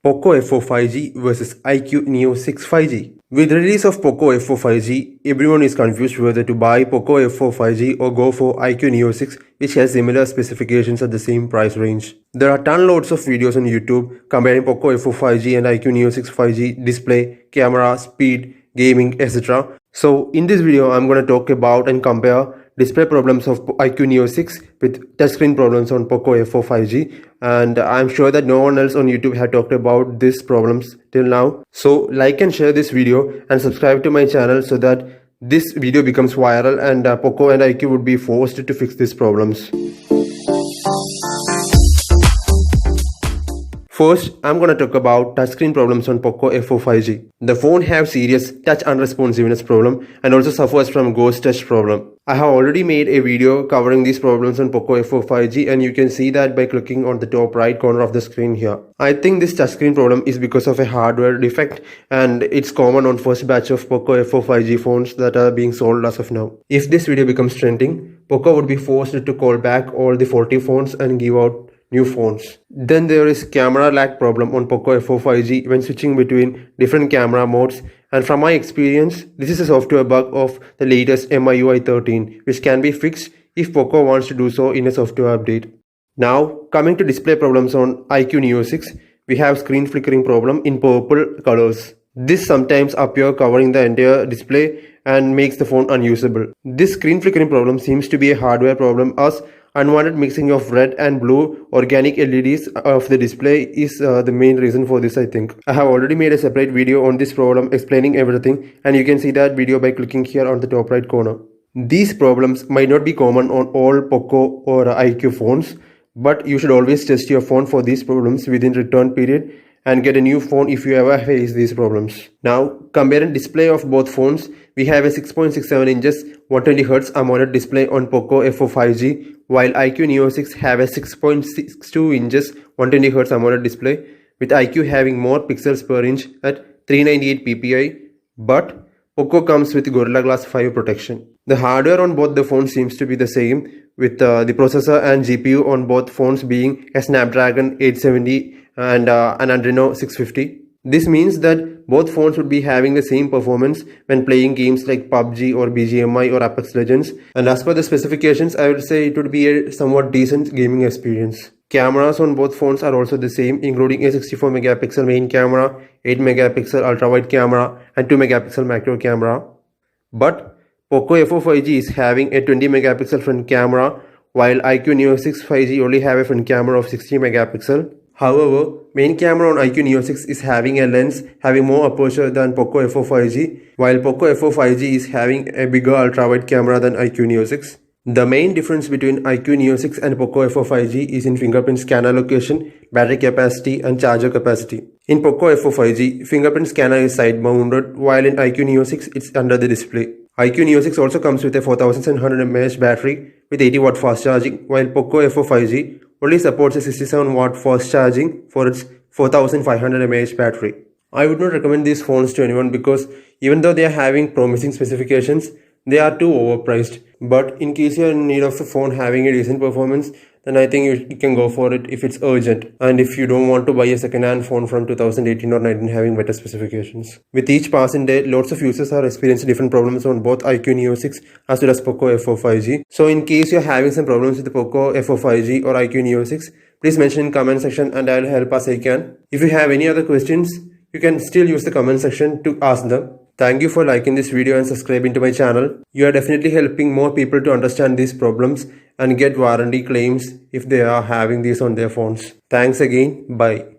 Poco F4 5G versus IQOO Neo 6 5G. With the release of Poco F4 5G, everyone is confused whether to buy Poco F4 5G or go for IQOO Neo 6, which has similar specifications at the same price range. There are loads of videos on YouTube comparing Poco F4 5G and IQOO Neo 6 5G display, camera, speed, gaming, etc. So in this video, I'm going to talk about and compare display problems of IQOO Neo 6 with touchscreen problems on Poco F4 5G, and I'm sure that no one else on YouTube had talked about these problems till now. So like and share this video and subscribe to my channel so that this video becomes viral and Poco and IQOO would be forced to fix these problems. First, I'm going to talk about touchscreen problems on Poco F4 5G. The phone has serious touch unresponsiveness problem and also suffers from ghost touch problem. I have already made a video covering these problems on Poco F4 5G, and you can see that by clicking on the top right corner of the screen here. I think this touchscreen problem is because of a hardware defect, and it's common on first batch of Poco F4 5G phones that are being sold as of now. If this video becomes trending, Poco would be forced to call back all the faulty phones and give out new phones. Then there is camera lag problem on Poco F4 5G when switching between different camera modes, and from my experience, this is a software bug of the latest MIUI 13, which can be fixed if Poco wants to do so in a software update. Now coming to display problems on IQOO Neo 6, we have screen flickering problem in purple colors. This sometimes appears covering the entire display and makes the phone unusable. This screen flickering problem seems to be a hardware problem, as unwanted mixing of red and blue organic LEDs of the display is the main reason for this, I think. I have already made a separate video on this problem explaining everything, and you can see that video by clicking here on the top right corner. These problems might not be common on all Poco or IQOO phones, but you should always test your phone for these problems within return period and get a new phone if you ever face these problems. Now, comparing display of both phones, we have a 6.67 inches 120Hz AMOLED display on Poco F4 5G, while IQOO Neo 6 have a 6.62 inches 120Hz AMOLED display, with IQOO having more pixels per inch at 398 ppi, but Poco comes with Gorilla Glass 5 protection. The hardware on both the phones seems to be the same, with the processor and GPU on both phones being a Snapdragon 870 and an Adreno 650. This means that both phones would be having the same performance when playing games like PUBG or bgmi or Apex Legends, and as per the specifications, I would say it would be a somewhat decent gaming experience. Cameras on both phones are also the same, including a 64 megapixel main camera, 8 megapixel ultra wide camera and 2 megapixel macro camera. But Poco F4 5G is having a 20 megapixel front camera, while IQOO Neo 6 5G only have a front camera of 60 megapixel. However, main camera on IQOO Neo 6 is having a lens having more aperture than Poco F4 5G, while Poco F4 5G is having a bigger ultra-wide camera than IQOO Neo 6. The main difference between IQOO Neo 6 and Poco F4 5G is in fingerprint scanner location, battery capacity and charger capacity. In Poco F4 5G, fingerprint scanner is side-mounted, while in IQOO Neo 6 it's under the display. IQOO Neo 6 also comes with a 4700 mAh battery with 80 watt fast charging, while Poco F4 5G only supports a 67 watt fast charging for its 4500 mAh battery. I would not recommend these phones to anyone because even though they are having promising specifications, they are too overpriced. But in case you are in need of a phone having a decent performance, then I think you can go for it if it's urgent, and if you don't want to buy a second-hand phone from 2018 or 19 having better specifications. With each passing day, lots of users are experiencing different problems on both IQOO Neo 6 as well as Poco F4 5G. So in case you're having some problems with the Poco F4 5G or IQOO Neo 6, please mention in comment section and I'll help as I can. If you have any other questions, you can still use the comment section to ask them. Thank you for liking this video and subscribing to my channel. You are definitely helping more people to understand these problems and get warranty claims if they are having these on their phones. Thanks again. Bye.